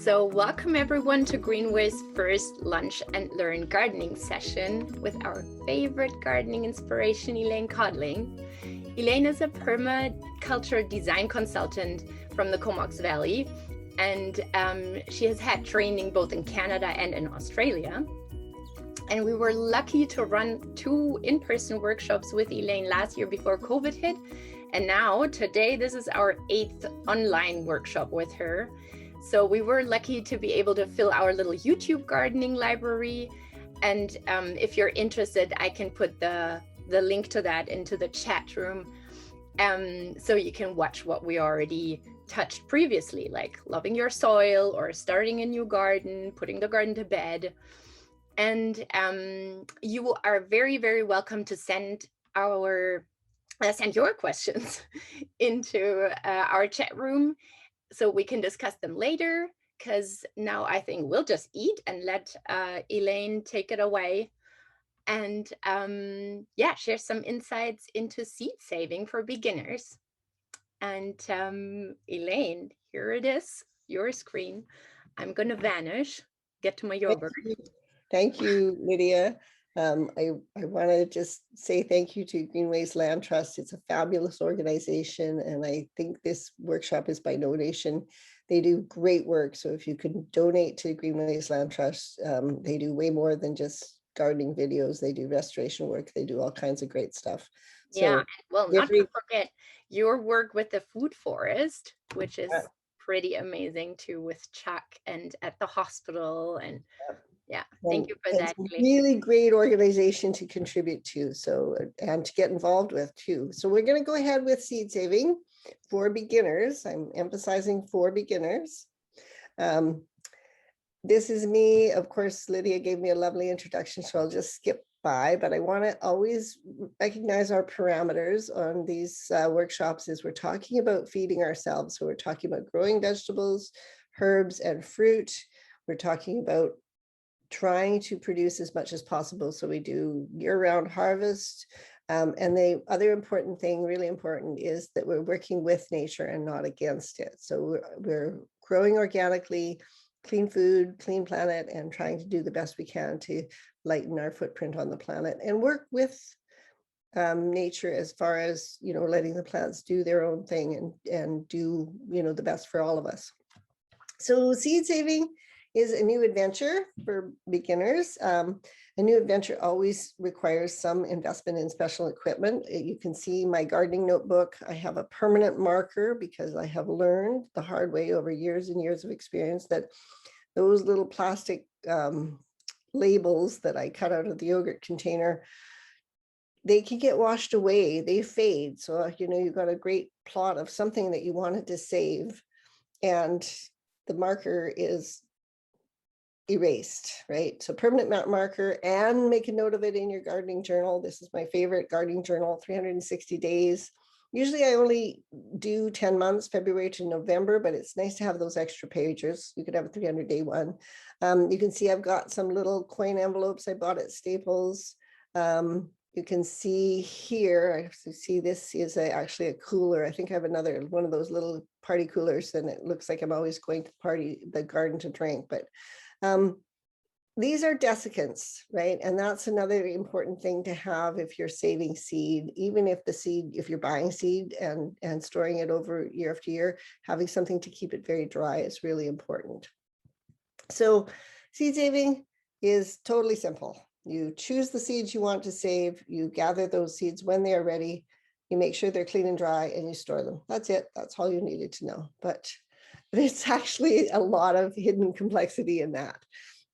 So welcome everyone to Greenway's first Lunch and Learn gardening session with our favorite gardening inspiration, Elaine Codling. Elaine is a permaculture design consultant from the Comox Valley, and she has had training both in Canada and in Australia. And we were lucky to run 2 in-person workshops with Elaine last year before COVID hit. And now today, this is our 8th online workshop with her. So we were lucky to be able to fill our little YouTube gardening library. And if you're interested, I can put the link to that into the chat room. So you can watch what we already touched previously, like loving your soil or starting a new garden, putting the garden to bed. And you are very, very welcome to send your questions into our chat room so we can discuss them later, because now I think we'll just eat and let Elaine take it away and share some insights into seed saving for beginners. And Elaine, here it is, your screen. I'm going to vanish, get to my yogurt. Thank you, Lydia. I want to just say thank you to Greenway's Land Trust. It's a fabulous organization, and I think this workshop is by donation. They do great work. So if you can donate to Greenway's Land Trust, they do way more than just gardening videos. They do restoration work. They do all kinds of great stuff. Yeah, well, not to forget your work with the food forest, which is pretty amazing too, with Chuck and at the hospital. And yeah, thank you for that. Really great organization to contribute to, so, and to get involved with too. So we're going to go ahead with seed saving for beginners. I'm emphasizing for beginners. This is me. Of course, Lydia gave me a lovely introduction, so I'll just skip by, but I want to always recognize our parameters on these workshops as we're talking about feeding ourselves. So we're talking about growing vegetables, herbs, and fruit. We're talking about trying to produce as much as possible. So we do year-round harvest. And the other important thing, really important, is that we're working with nature and not against it. So we're growing organically, clean food, clean planet, and trying to do the best we can to lighten our footprint on the planet and work with nature as far as, letting the plants do their own thing and do, the best for all of us. So seed saving is a new adventure for beginners. A new adventure always requires some investment in special equipment. You can see my gardening notebook. I have a permanent marker because I have learned the hard way over years and years of experience that those little plastic labels that I cut out of the yogurt container, they can get washed away, they fade. So, you've got a great plot of something that you wanted to save, and the marker is erased, right? So permanent marker, and make a note of it in your gardening journal. This is my favorite gardening journal, 360 days. Usually I only do 10 months, February to November, but it's nice to have those extra pages. You could have a 300-day one. You can see I've got some little coin envelopes I bought at Staples. You can see here, I see this is actually a cooler. I think I have another one of those little party coolers, and it looks like I'm always going to the garden to drink, but these are desiccants, right? And that's another important thing to have if you're saving seed, even if if you're buying seed and storing it over year after year, having something to keep it very dry is really important. So seed saving is totally simple. You choose the seeds you want to save, you gather those seeds when they are ready, you make sure they're clean and dry, and you store them. That's it. That's all you needed to know. But it's actually a lot of hidden complexity in that.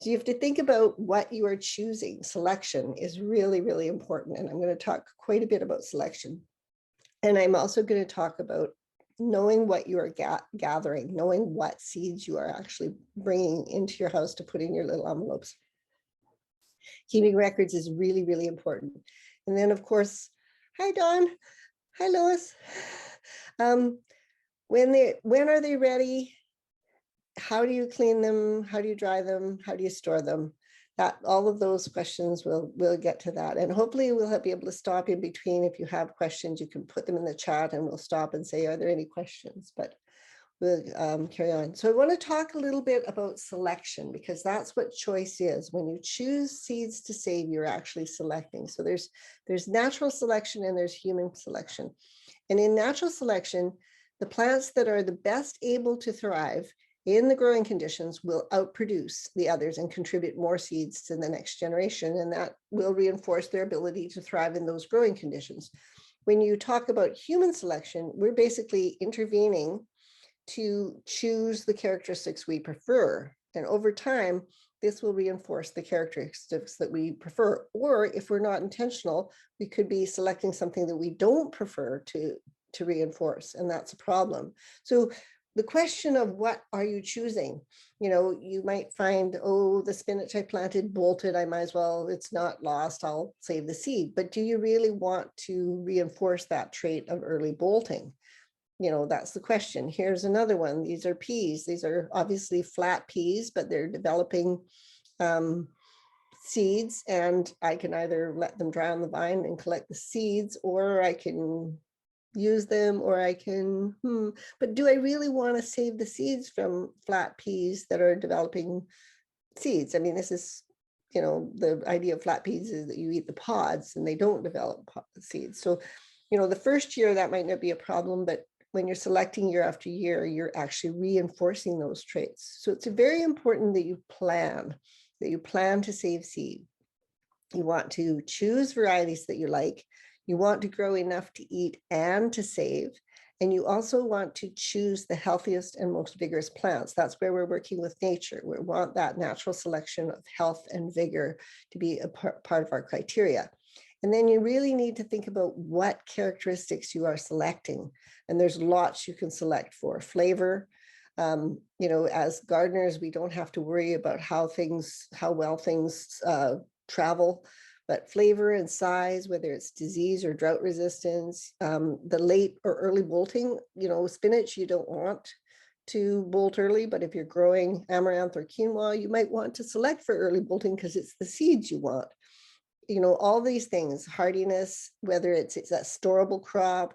So you have to think about what you are choosing. Selection is really, really important. And I'm going to talk quite a bit about selection. And I'm also going to talk about knowing what you are gathering, knowing what seeds you are actually bringing into your house to put in your little envelopes. Keeping records is really, really important. And then, of course, hi, Dawn. Hi, Lois. When are they ready? How do you clean them? How do you dry them? How do you store them? All of those questions, we'll get to that. And hopefully we'll be able to stop in between. If you have questions, you can put them in the chat and we'll stop and say, are there any questions? But we'll carry on. So I want to talk a little bit about selection, because that's what choice is. When you choose seeds to save, you're actually selecting. So there's natural selection and there's human selection. And in natural selection, the plants that are the best able to thrive in the growing conditions will outproduce the others and contribute more seeds to the next generation. And that will reinforce their ability to thrive in those growing conditions. When you talk about human selection, we're basically intervening to choose the characteristics we prefer. And over time, this will reinforce the characteristics that we prefer. Or if we're not intentional, we could be selecting something that we don't prefer to reinforce, and that's a problem. So the question of what are you choosing? You might find, oh, the spinach I planted bolted, I might as well, it's not lost, I'll save the seed. But do you really want to reinforce that trait of early bolting? That's the question. Here's another one. These are peas. These are obviously flat peas, but they're developing seeds, and I can either let them dry on the vine and collect the seeds, or I can use them, or I can, but do I really want to save the seeds from flat peas that are developing seeds? I mean, this is, the idea of flat peas is that you eat the pods and they don't develop seeds. So, the first year that might not be a problem, but when you're selecting year after year, you're actually reinforcing those traits. So it's very important that you plan to save seed. You want to choose varieties that you like. You want to grow enough to eat and to save. And you also want to choose the healthiest and most vigorous plants. That's where we're working with nature. We want that natural selection of health and vigor to be a part of our criteria. And then you really need to think about what characteristics you are selecting. And there's lots you can select for. Flavor. As gardeners, we don't have to worry about how well things travel, but flavor and size, whether it's disease or drought resistance, the late or early bolting, spinach, you don't want to bolt early, but if you're growing amaranth or quinoa, you might want to select for early bolting because it's the seeds you want. All these things, hardiness, whether it's a storable crop,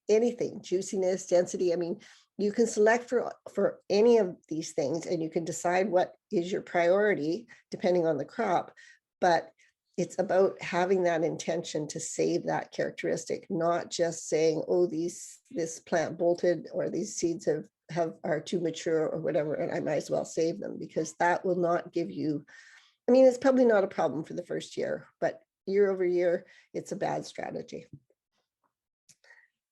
anything, juiciness, density. I mean, you can select for any of these things, and you can decide what is your priority depending on the crop. But it's about having that intention to save that characteristic, not just saying, oh, this plant bolted, or these seeds are too mature or whatever, and I might as well save them, because that will not give you, I mean, it's probably not a problem for the first year, but year over year, it's a bad strategy.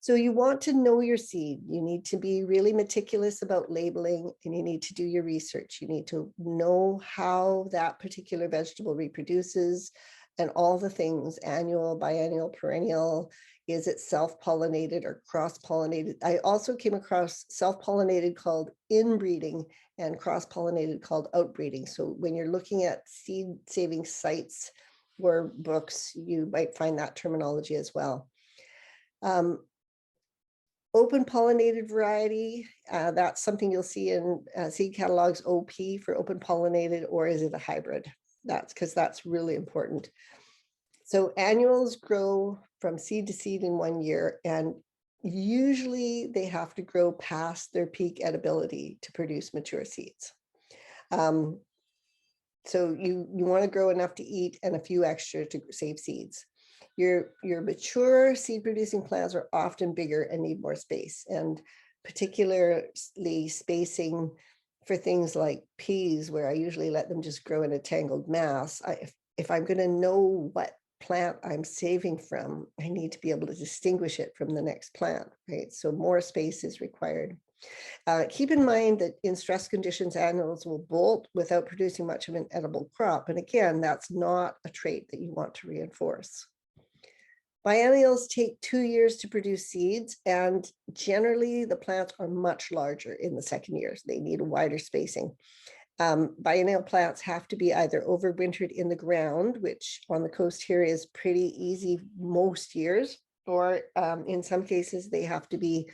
So you want to know your seed. You need to be really meticulous about labeling, and you need to do your research. You need to know how that particular vegetable reproduces and all the things, annual, biennial, perennial. Is it self-pollinated or cross-pollinated? I also came across self-pollinated called inbreeding and cross-pollinated called outbreeding. So when you're looking at seed saving sites or books, you might find that terminology as well. Open pollinated variety, that's something you'll see in seed catalogs, OP for open pollinated, or is it a hybrid? That's really important. So annuals grow from seed to seed in 1 year, and usually they have to grow past their peak edibility to produce mature seeds. So you want to grow enough to eat and a few extra to save seeds. Your mature seed producing plants are often bigger and need more space, and particularly spacing for things like peas, where I usually let them just grow in a tangled mass. If I'm going to know what plant I'm saving from, I need to be able to distinguish it from the next plant, right? So more space is required. Keep in mind that in stress conditions, annuals will bolt without producing much of an edible crop. And again, that's not a trait that you want to reinforce. Biennials take 2 years to produce seeds, and generally the plants are much larger in the second year. So they need a wider spacing. Biennial plants have to be either overwintered in the ground, which on the coast here is pretty easy most years, or in some cases they have to be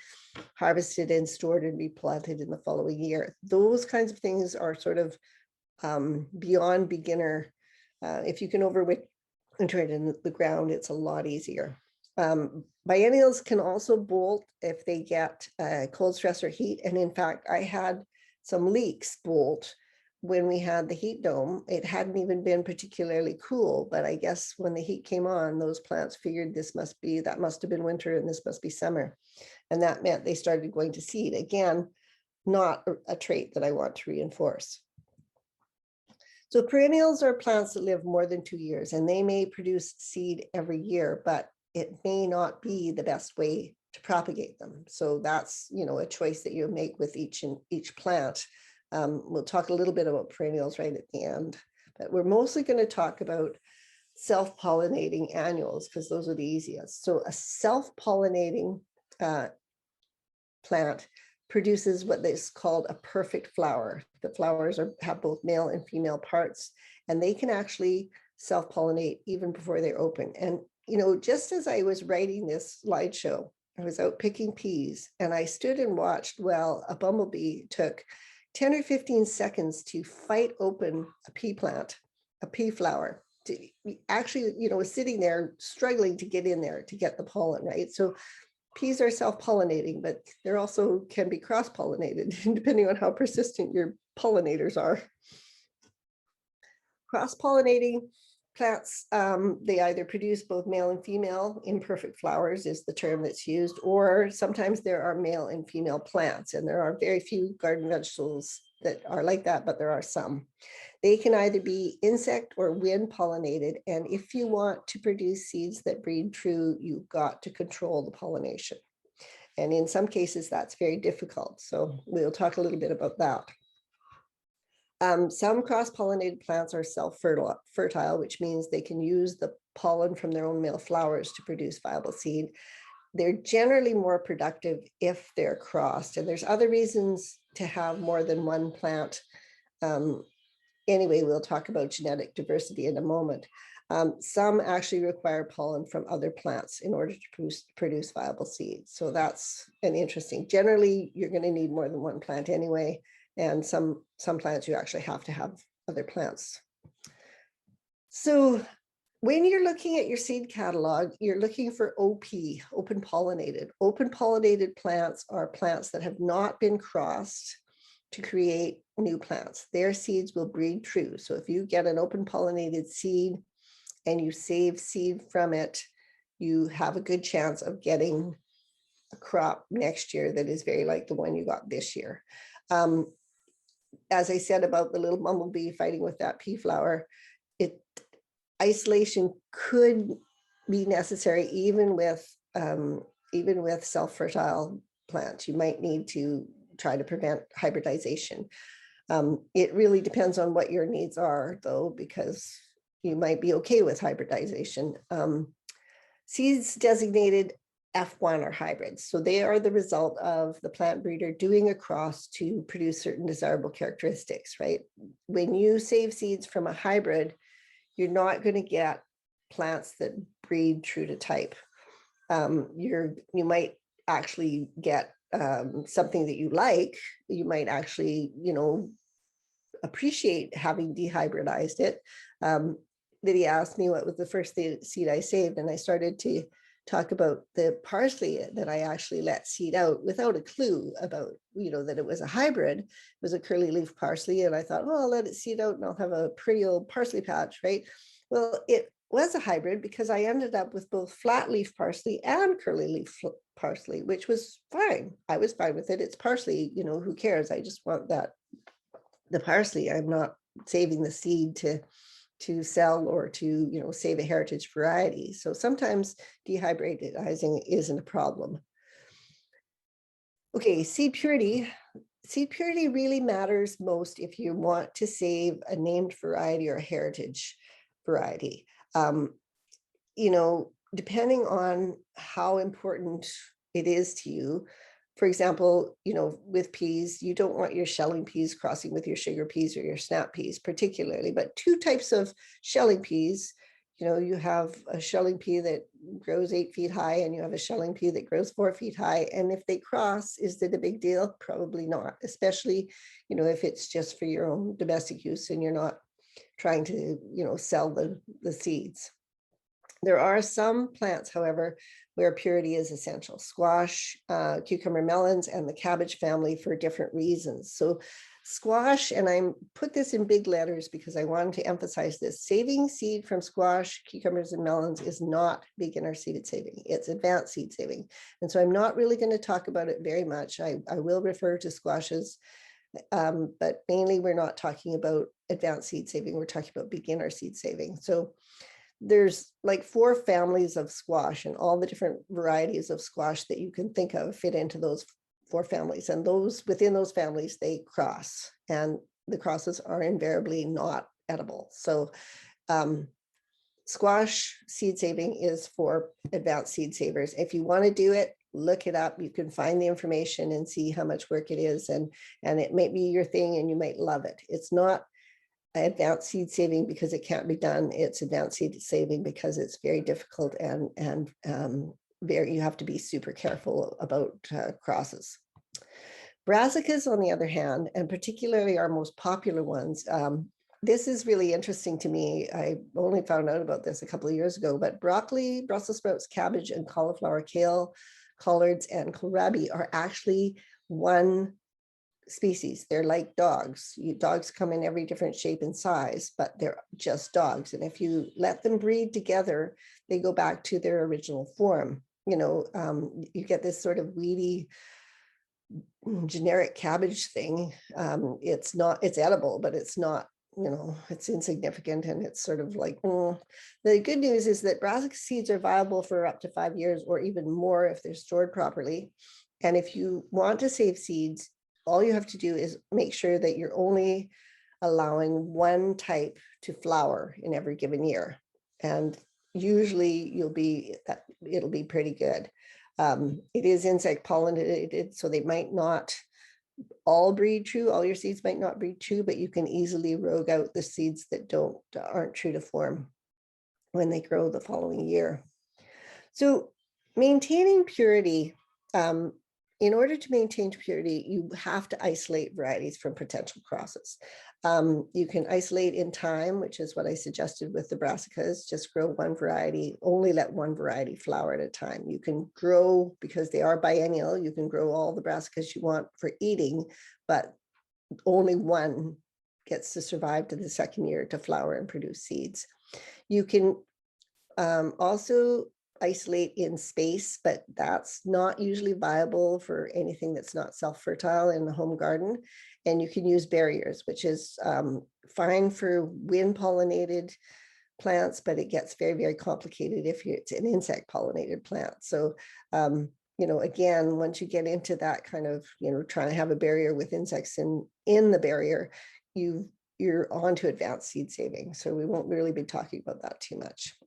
harvested and stored and replanted in the following year. Those kinds of things are sort of beyond beginner. If you can overwinter it in the ground, it's a lot easier. Biennials can also bolt if they get cold stress or heat. And in fact, I had some leeks bolt when we had the heat dome. It hadn't even been particularly cool, but I guess when the heat came on, those plants figured that must have been winter and this must be summer. And that meant they started going to seed. Again, not a trait that I want to reinforce. So perennials are plants that live more than 2 years, and they may produce seed every year, but it may not be the best way to propagate them. So that's, a choice that you make with each plant. We'll talk a little bit about perennials right at the end, but we're mostly going to talk about self-pollinating annuals because those are the easiest. So a self-pollinating plant produces what is called a perfect flower. The flowers have both male and female parts, and they can actually self-pollinate even before they're open. And, just as I was writing this slideshow, I was out picking peas and I stood and watched while a bumblebee took 10 or 15 seconds to fight open a pea plant, a pea flower, to actually, was sitting there struggling to get in there to get the pollen, right? So peas are self-pollinating, but they're also can be cross-pollinated depending on how persistent your pollinators are. Cross-pollinating plants, they either produce both male and female. Imperfect flowers is the term that's used, or sometimes there are male and female plants, and there are very few garden vegetables that are like that, but there are some. They can either be insect or wind pollinated, and if you want to produce seeds that breed true, you've got to control the pollination. And in some cases, that's very difficult. So we'll talk a little bit about that. Some cross-pollinated plants are self-fertile, which means they can use the pollen from their own male flowers to produce viable seed. They're generally more productive if they're crossed, and there's other reasons to have more than one plant. Anyway, we'll talk about genetic diversity in a moment. Some actually require pollen from other plants in order to produce viable seeds. So that's an interesting. Generally, you're going to need more than one plant anyway, and some plants you actually have to have other plants. So when you're looking at your seed catalog, you're looking for OP, open pollinated. Open pollinated plants are plants that have not been crossed to create new plants. Their seeds will breed true. So if you get an open pollinated seed and you save seed from it, you have a good chance of getting a crop next year that is very like the one you got this year. As I said about the little bumblebee fighting with that pea flower, isolation could be necessary even with self-fertile plants. You might need to try to prevent hybridization. It really depends on what your needs are, though, because you might be okay with hybridization. Seeds designated F1 are hybrids. So they are the result of the plant breeder doing a cross to produce certain desirable characteristics, right? When you save seeds from a hybrid, you're not going to get plants that breed true to type. You might actually get something that you like. You might actually, appreciate having dehybridized it. Lydia asked me what was the first seed I saved, and I started to talk about the parsley that I actually let seed out without a clue about, that it was a hybrid. It was a curly leaf parsley, and I thought, oh, I'll let it seed out and I'll have a pretty old parsley patch, right? Well, it was a hybrid because I ended up with both flat leaf parsley and curly leaf parsley, which was fine. I was fine with it. It's parsley, who cares? I just want the parsley. I'm not saving the seed to sell or to, save a heritage variety. So sometimes dehybridizing isn't a problem. Okay, seed purity. Seed purity really matters most if you want to save a named variety or a heritage variety. Depending on how important it is to you. For example, with peas, you don't want your shelling peas crossing with your sugar peas or your snap peas particularly, but two types of shelling peas. You have a shelling pea that grows 8 feet high and you have a shelling pea that grows 4 feet high. And if they cross, is it a big deal? Probably not, especially, if it's just for your own domestic use and you're not trying to, sell the seeds. There are some plants, however, where purity is essential. Squash, cucumber, melons, and the cabbage family for different reasons. So squash, and I put this in big letters because I wanted to emphasize this, saving seed from squash, cucumbers, and melons is not beginner seed saving. It's advanced seed saving. And so I'm not really going to talk about it very much. I will refer to squashes, but mainly we're not talking about advanced seed saving. We're talking about beginner seed saving. So there's like 4 families of squash, and all the different varieties of squash that you can think of fit into those 4 families. And those within those families, they cross, and the crosses are invariably not edible. So squash seed saving is for advanced seed savers. If you want to do it, look it up. You can find the information and see how much work it is, and it might be your thing and you might love it. It's not advanced seed saving because it can't be done. It's advanced seed saving because it's very difficult, and you have to be super careful about crosses. Brassicas, on the other hand, and particularly our most popular ones, this is really interesting to me. I only found out about this a couple of years ago, but broccoli, Brussels sprouts, cabbage, and cauliflower, kale, collards, and kohlrabi are actually one species. They're like dogs. Dogs come in every different shape and size, but they're just dogs. And if you let them breed together, they go back to their original form. You get this sort of weedy generic cabbage thing. It's edible, but it's not, it's insignificant, and it's sort of like, The good news is that brassica seeds are viable for up to 5 years or even more if they're stored properly. And if you want to save seeds, all you have to do is make sure that you're only allowing one type to flower in every given year. And usually it'll be pretty good. It is insect pollinated, so they might not all breed true. All your seeds might not breed true, but you can easily rogue out the seeds that aren't true to form when they grow the following year. So maintaining purity, in order to maintain purity, you have to isolate varieties from potential crosses. You can isolate in time, which is what I suggested with the brassicas. Just grow one variety, only let one variety flower at a time. You can grow, because they are biennial, you can grow all the brassicas you want for eating, but only one gets to survive to the second year to flower and produce seeds. You can also isolate in space, but that's not usually viable for anything that's not self-fertile in the home garden. And you can use barriers, which is fine for wind pollinated plants, but it gets very, very complicated if it's an insect pollinated plant. So, again, once you get into that kind of, trying to have a barrier with insects in the barrier, you're on to advanced seed saving. So we won't really be talking about that too much.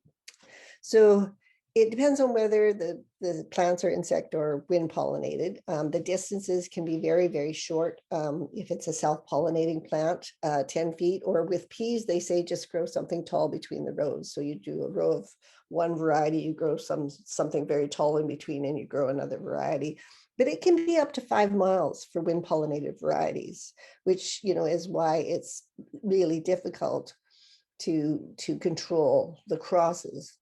So it depends on whether the plants are insect or wind pollinated. The distances can be very, very short. If it's a self-pollinating plant, 10 feet, or with peas, they say just grow something tall between the rows. So you do a row of one variety, you grow something very tall in between, and you grow another variety. But it can be up to 5 miles for wind pollinated varieties, which, is why it's really difficult to control the crosses.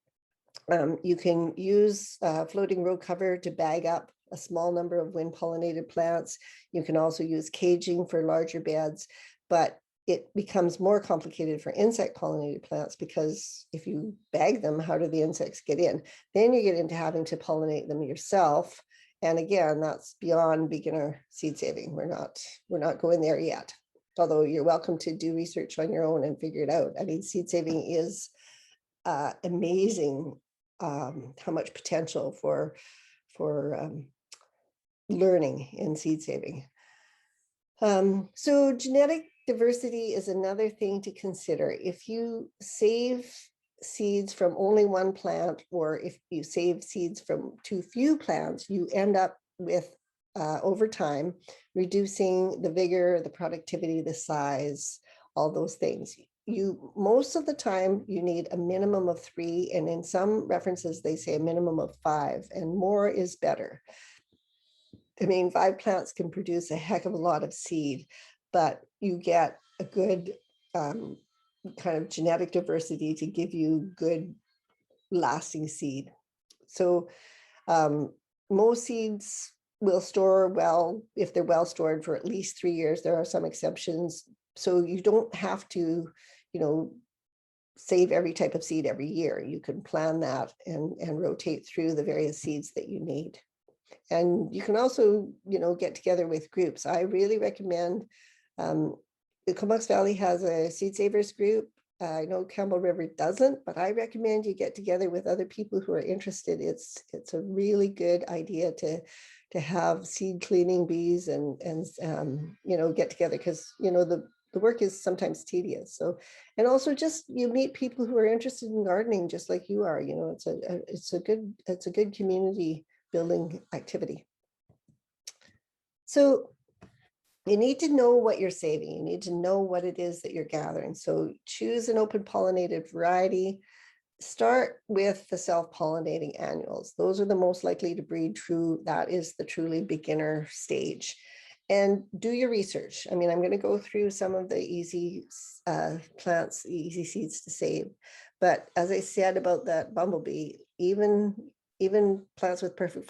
You can use floating row cover to bag up a small number of wind pollinated plants. You can also use caging for larger beds, but it becomes more complicated for insect pollinated plants, because if you bag them, how do the insects get in? Then you get into having to pollinate them yourself. And again, that's beyond beginner seed saving. We're not going there yet, although you're welcome to do research on your own and figure it out. I mean, seed saving is amazing. How much potential for learning in seed saving. So genetic diversity is another thing to consider. If you save seeds from only one plant, or if you save seeds from too few plants, you end up with, over time, reducing the vigor, the productivity, the size, all those things. Most of the time you need a minimum of 3, and in some references they say a minimum of 5, and more is better. I mean, 5 plants can produce a heck of a lot of seed, but you get a good kind of genetic diversity to give you good lasting seed. So most seeds will store well if they're well stored for at least 3 years. There are some exceptions. So you don't have to, save every type of seed every year. You can plan that and rotate through the various seeds that you need. And you can also, get together with groups. I really recommend, the Comox Valley has a seed savers group. I know Campbell River doesn't, but I recommend you get together with other people who are interested. It's a really good idea to have seed cleaning bees and get together, because the work is sometimes tedious. So, and also just you meet people who are interested in gardening just like you are. It's a good community building activity. So you need to know what you're saving. You need to know what it is that you're gathering. So choose an open pollinated variety. Start with the self-pollinating annuals. Those are the most likely to breed true. That is the truly beginner stage. And do your research. I mean, I'm going to go through some of the easy plants, easy seeds to save. But as I said about that bumblebee, even plants with perfect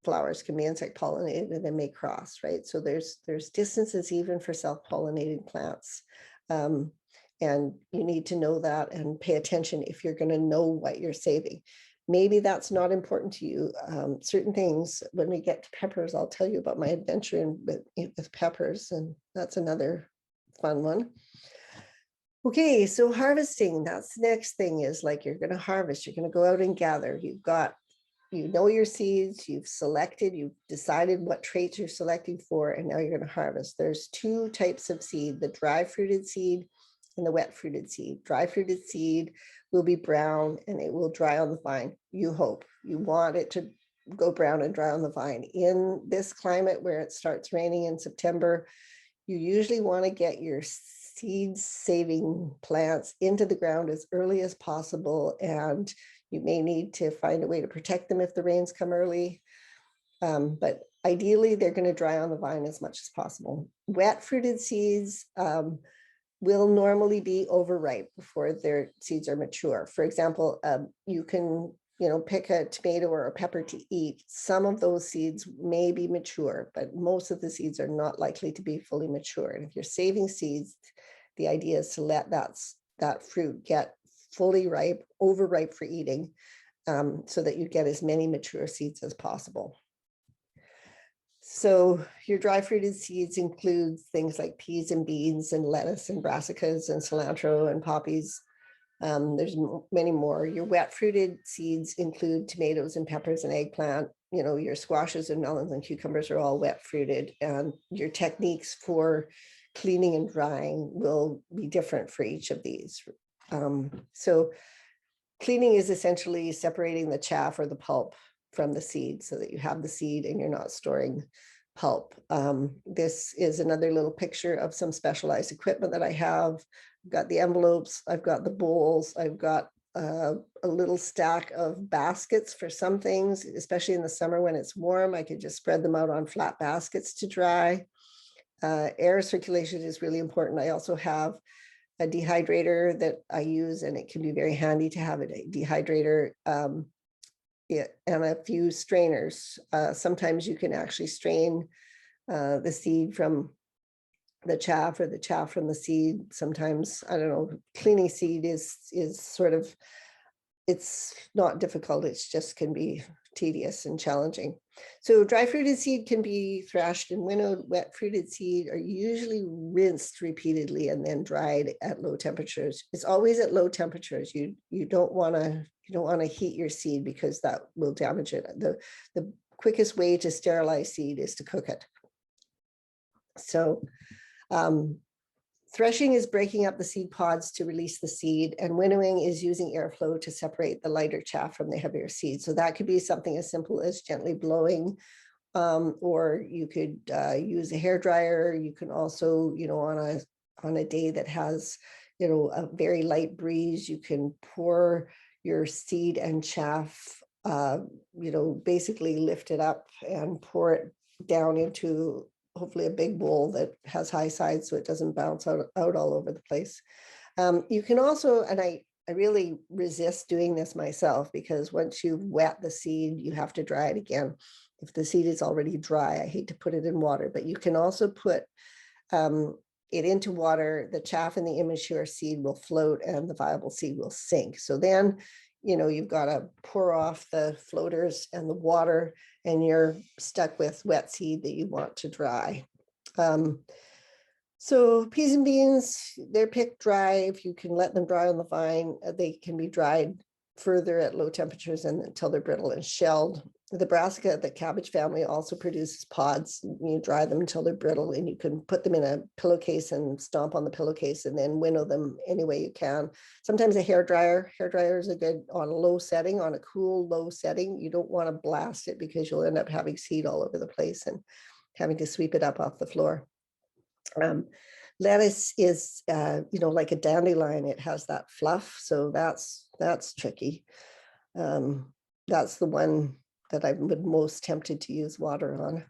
flowers can be insect pollinated and may cross, right? So there's distances even for self-pollinating plants. And you need to know that and pay attention if you're going to know what you're saving. Maybe that's not important to you. Certain things, when we get to peppers, I'll tell you about my adventure with peppers, and that's another fun one. Okay, so harvesting, that's the next thing, is like you're going to harvest, you're going to go out and gather. You know your seeds, you've decided what traits you're selecting for, and now you're going to harvest. There's two types of seed, the dry fruited seed and the wet fruited seed. Dry fruited seed will be brown and it will dry on the vine. You hope. You want it to go brown and dry on the vine. In this climate where it starts raining in September, you usually want to get your seed saving plants into the ground as early as possible, and you may need to find a way to protect them if the rains come early. But ideally, they're going to dry on the vine as much as possible. Wet fruited seeds will normally be overripe before their seeds are mature. For example, you can pick a tomato or a pepper to eat. Some of those seeds may be mature, but most of the seeds are not likely to be fully mature. And if you're saving seeds, the idea is to let that fruit get fully ripe, overripe for eating, so that you get as many mature seeds as possible. So your dry fruited seeds include things like peas and beans and lettuce and brassicas and cilantro and poppies. There's many more. Your wet fruited seeds include tomatoes and peppers and eggplant. Your squashes and melons and cucumbers are all wet fruited, and your techniques for cleaning and drying will be different for each of these. So cleaning is essentially separating the chaff or the pulp from the seed so that you have the seed and you're not storing pulp. This is another little picture of some specialized equipment that I have. I've got the envelopes, I've got the bowls, I've got a little stack of baskets for some things, especially in the summer when it's warm. I could just spread them out on flat baskets to dry. Air circulation is really important. I also have a dehydrator that I use, and it can be very handy to have a dehydrator and a few strainers. Sometimes you can actually strain the seed from the chaff or the chaff from the seed. Sometimes, I don't know, cleaning seed is sort of, it's not difficult. It's just can be tedious and challenging. So dry fruited seed can be thrashed and winnowed. Wet fruited seed are usually rinsed repeatedly and then dried at low temperatures. It's always at low temperatures. You don't want to heat your seed because that will damage it. The quickest way to sterilize seed is to cook it. So threshing is breaking up the seed pods to release the seed, and winnowing is using airflow to separate the lighter chaff from the heavier seed. So that could be something as simple as gently blowing, or you could use a hair dryer. You can also, on a day that has, a very light breeze, you can pour your seed and chaff, basically lift it up and pour it down into hopefully a big bowl that has high sides so it doesn't bounce out all over the place. You can also, and really resist doing this myself, because once you've wet the seed, you have to dry it again. If the seed is already dry, I hate to put it in water, but you can also put it into water. The chaff and the immature seed will float and the viable seed will sink. So then, you've got to pour off the floaters and the water, and you're stuck with wet seed that you want to dry. So peas and beans, they're picked dry. If you can let them dry on the vine, they can be dried further at low temperatures and until they're brittle and shelled. The brassica, the cabbage family, also produces pods. You dry them until they're brittle, and you can put them in a pillowcase and stomp on the pillowcase and then winnow them any way you can. Sometimes a hair dryer is a good on a low setting, on a cool low setting. You don't want to blast it because you'll end up having seed all over the place and having to sweep it up off the floor. Lettuce is, like a dandelion. It has that fluff, so that's tricky. That's the one that I would most tempted to use water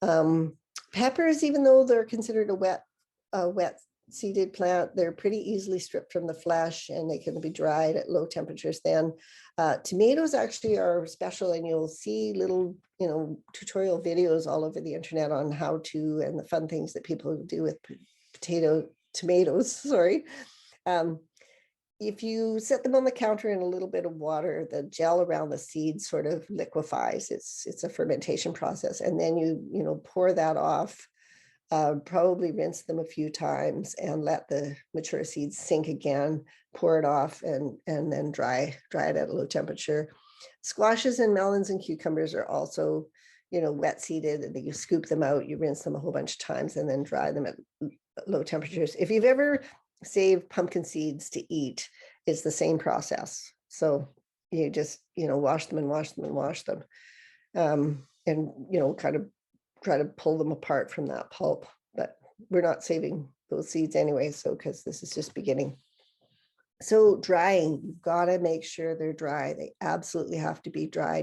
on. Peppers, even though they're considered a wet seeded plant, they're pretty easily stripped from the flesh, and they can be dried at low temperatures then. Tomatoes actually are special, and you'll see little, tutorial videos all over the internet on how to, and the fun things that people do with tomatoes, sorry. If you set them on the counter in a little bit of water, the gel around the seeds sort of liquefies. It's a fermentation process. And then you pour that off, probably rinse them a few times and let the mature seeds sink again, pour it off, and then dry it at a low temperature. Squashes and melons and cucumbers are also, wet seeded, and you scoop them out, you rinse them a whole bunch of times, and then dry them at low temperatures. If you've ever saved pumpkin seeds to eat, it's the same process. So you just, wash them and wash them and wash them. And, kind of try to pull them apart from that pulp, but we're not saving those seeds anyway. So, because this is just beginning. So drying, you've got to make sure they're dry. They absolutely have to be dry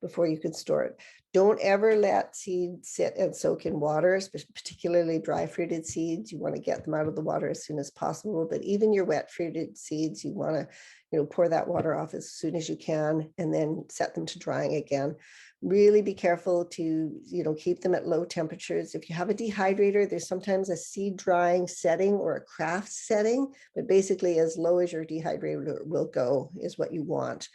before you can store it. Don't ever let seeds sit and soak in water, particularly dry fruited seeds. You want to get them out of the water as soon as possible. But even your wet fruited seeds, you want to, pour that water off as soon as you can, and then set them to drying again. Really be careful to, keep them at low temperatures. If you have a dehydrator, there's sometimes a seed drying setting or a craft setting, but basically as low as your dehydrator will go is what you want.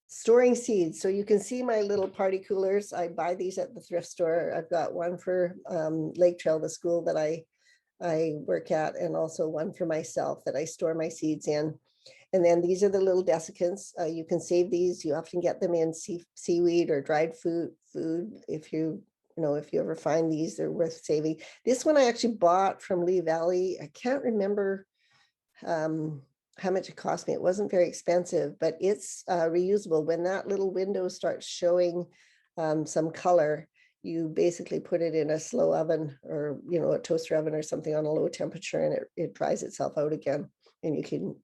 Storing seeds. So you can see my little party coolers. I buy these at the thrift store. I've got one for Lake Trail, the school that I work at, and also one for myself that I store my seeds in. And then these are the little desiccants. You can save these. You often get them in seaweed or dried food. If you ever find these, they're worth saving. This one I actually bought from Lee Valley. I can't remember how much it cost me. It wasn't very expensive, but it's reusable. When that little window starts showing some color, you basically put it in a slow oven or, a toaster oven or something on a low temperature, and it dries itself out again, and you can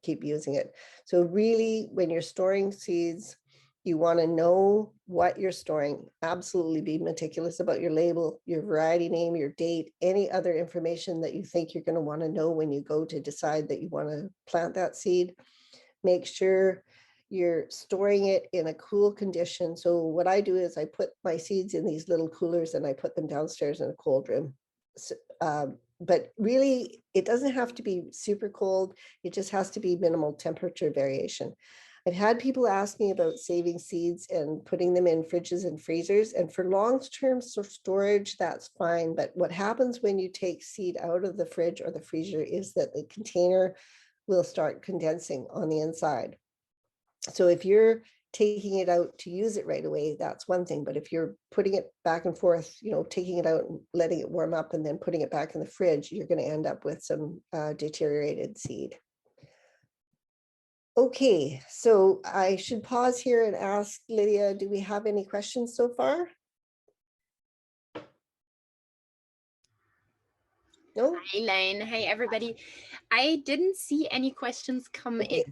keep using it. So really, when you're storing seeds, you want to know what you're storing. Absolutely be meticulous about your label, your variety name, your date, any other information that you think you're going to want to know when you go to decide that you want to plant that seed. Make sure you're storing it in a cool condition. So what I do is I put my seeds in these little coolers and I put them downstairs in a cold room. So, but really, it doesn't have to be super cold. It just has to be minimal temperature variation. I've had people ask me about saving seeds and putting them in fridges and freezers. And for long-term storage, that's fine. But what happens when you take seed out of the fridge or the freezer is that the container will start condensing on the inside. So if you're taking it out to use it right away, that's one thing. But if you're putting it back and forth, taking it out and letting it warm up and then putting it back in the fridge, you're going to end up with some deteriorated seed. Okay, so I should pause here and ask Lydia, do we have any questions so far? No? Hi, Elaine. Hey, everybody. I didn't see any questions come in.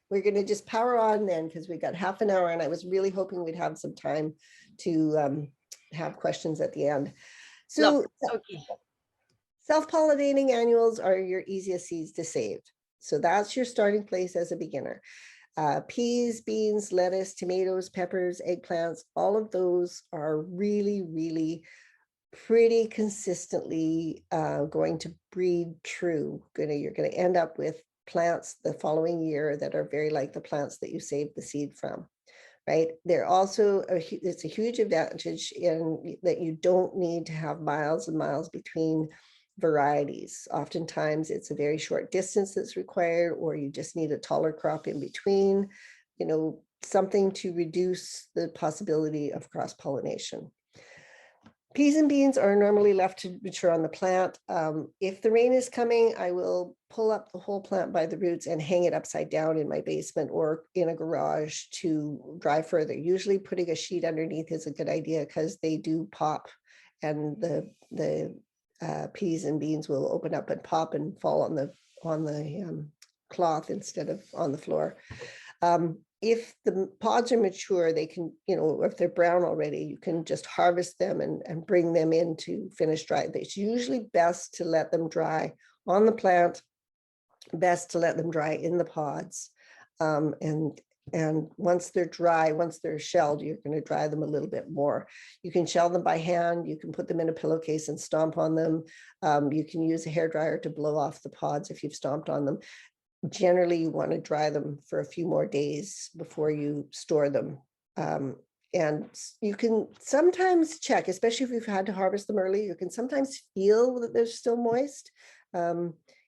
We're going to just power on then, because we got half an hour, and I was really hoping we'd have some time to have questions at the end. So, okay. Self-pollinating annuals are your easiest seeds to save. So that's your starting place as a beginner. Peas, beans, lettuce, tomatoes, peppers, eggplants, all of those are really, really pretty consistently going to breed true. You're going to end up with plants the following year that are very like the plants that you saved the seed from. Right. They're also, it's a huge advantage in that you don't need to have miles and miles between varieties. Oftentimes it's a very short distance that's required, or you just need a taller crop in between, something to reduce the possibility of cross-pollination. Peas and beans are normally left to mature on the plant. If the rain is coming, I will pull up the whole plant by the roots and hang it upside down in my basement or in a garage to dry further. Usually putting a sheet underneath is a good idea because they do pop, and the peas and beans will open up and pop and fall on the cloth instead of on the floor. If the pods are mature, they can, if they're brown already, you can just harvest them and bring them in to finish dry. It's usually best to let them dry on the plant, best to let them dry in the pods. And once they're dry, once they're shelled, you're going to dry them a little bit more. You can shell them by hand. You can put them in a pillowcase and stomp on them. You can use a hairdryer to blow off the pods if you've stomped on them. Generally, you want to dry them for a few more days before you store them. And you can sometimes check, especially if you've had to harvest them early, you can sometimes feel that they're still moist.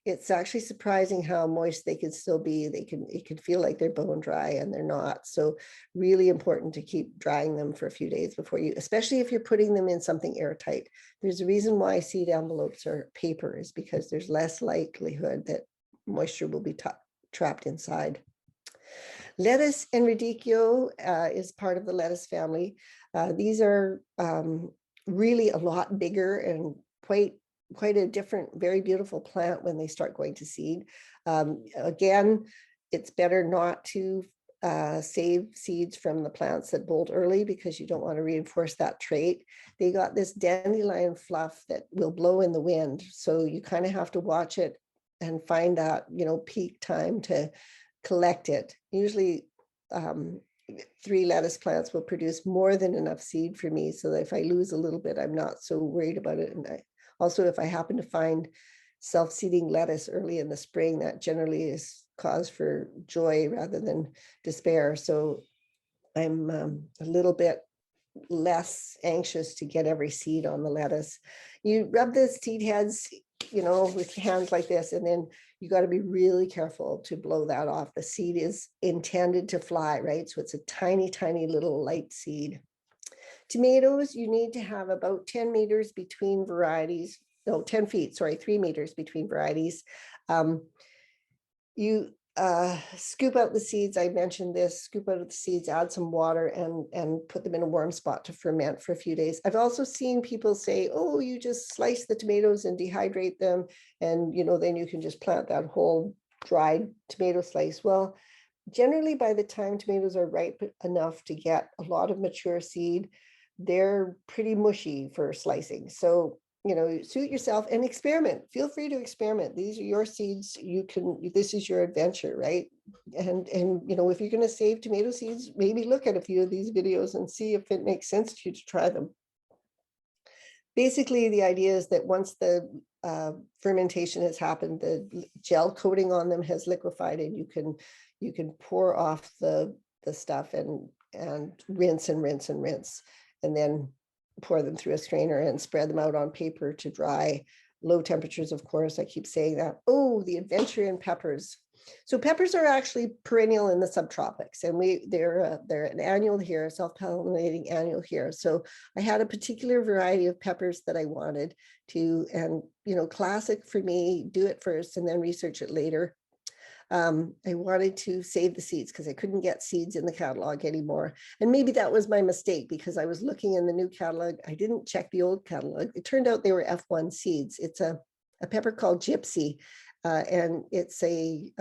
It's actually surprising how moist they can still be. It can feel like they're bone dry and they're not. So really important to keep drying them for a few days before you, especially if you're putting them in something airtight. There's a reason why seed envelopes are paper, is because there's less likelihood that moisture will be trapped inside. Lettuce and radicchio is part of the lettuce family. These are really a lot bigger and quite a different, very beautiful plant when they start going to seed. Again, it's better not to save seeds from the plants that bolt early because you don't want to reinforce that trait. They got this dandelion fluff that will blow in the wind. So you kind of have to watch it and find that, peak time to collect it. Usually 3 lettuce plants will produce more than enough seed for me, so that if I lose a little bit, I'm not so worried about it. And also, if I happen to find self-seeding lettuce early in the spring, that generally is cause for joy rather than despair. So I'm a little bit less anxious to get every seed on the lettuce. You rub the seed heads, with your hands like this, and then you got to be really careful to blow that off. The seed is intended to fly, right? So it's a tiny, tiny little light seed. Tomatoes, you need to have about 10 meters between varieties. No, 10 feet, sorry, 3 meters between varieties. You scoop out the seeds. I mentioned this, scoop out the seeds, add some water and put them in a warm spot to ferment for a few days. I've also seen people say, oh, you just slice the tomatoes and dehydrate them. And, then you can just plant that whole dried tomato slice. Well, generally by the time tomatoes are ripe enough to get a lot of mature seed, they're pretty mushy for slicing. So suit yourself and experiment. Feel free to experiment. These are your seeds. This is your adventure, right? And if you're going to save tomato seeds, maybe look at a few of these videos and see if it makes sense to you to try them. Basically, the idea is that once the fermentation has happened, the gel coating on them has liquefied, and you can pour off the stuff and rinse and rinse and rinse, and then pour them through a strainer and spread them out on paper to dry. Low temperatures, of course, I keep saying that. Oh, the adventure in peppers. So peppers are actually perennial in the subtropics, and they're an annual here, self-pollinating annual here. So I had a particular variety of peppers that I wanted to, and classic for me, do it first and then research it later. I wanted to save the seeds because I couldn't get seeds in the catalog anymore. And maybe that was my mistake, because I was looking in the new catalog. I didn't check the old catalog. It turned out they were F1 seeds. It's a pepper called Gypsy, and it's a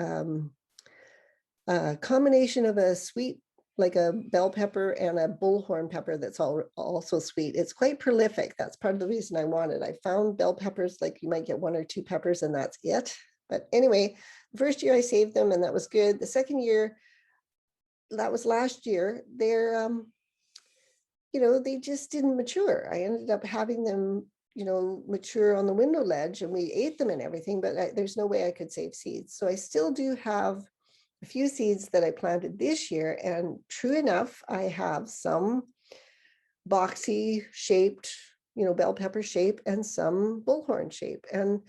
combination of a sweet like a bell pepper and a bullhorn pepper that's also sweet. It's quite prolific. That's part of the reason I wanted. I found bell peppers, like you might get 1 or 2 peppers and that's it. But anyway, the first year I saved them and that was good. The second year, that was last year, they're, they just didn't mature. I ended up having them, mature on the window ledge and we ate them and everything, but there's no way I could save seeds. So I still do have a few seeds that I planted this year, and true enough, I have some boxy shaped, bell pepper shape and some bullhorn shape. And,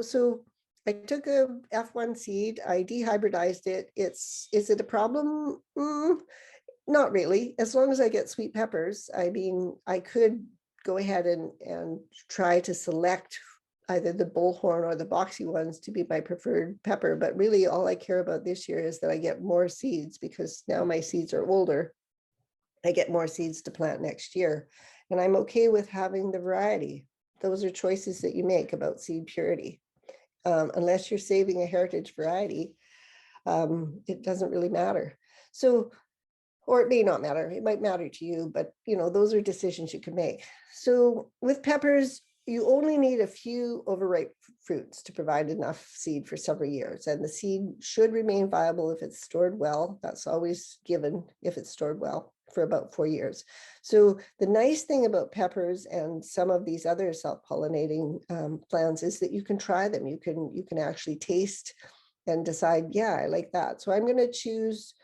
so I took a F1 seed, I dehybridized it. Is it a problem? Not really. As long as I get sweet peppers, I mean, I could go ahead and try to select either the bullhorn or the boxy ones to be my preferred pepper. But really all I care about this year is that I get more seeds, because now my seeds are older. I get more seeds to plant next year. And I'm okay with having the variety. Those are choices that you make about seed purity. Unless you're saving a heritage variety, it doesn't really matter. So, or it may not matter. It might matter to you, but those are decisions you can make. So with peppers, you only need a few overripe fruits to provide enough seed for several years. And the seed should remain viable if it's stored well. That's always given if it's stored well for about 4 years. So the nice thing about peppers and some of these other self-pollinating plants is that you can try them. You can actually taste and decide, yeah, I like that. So I'm going to choose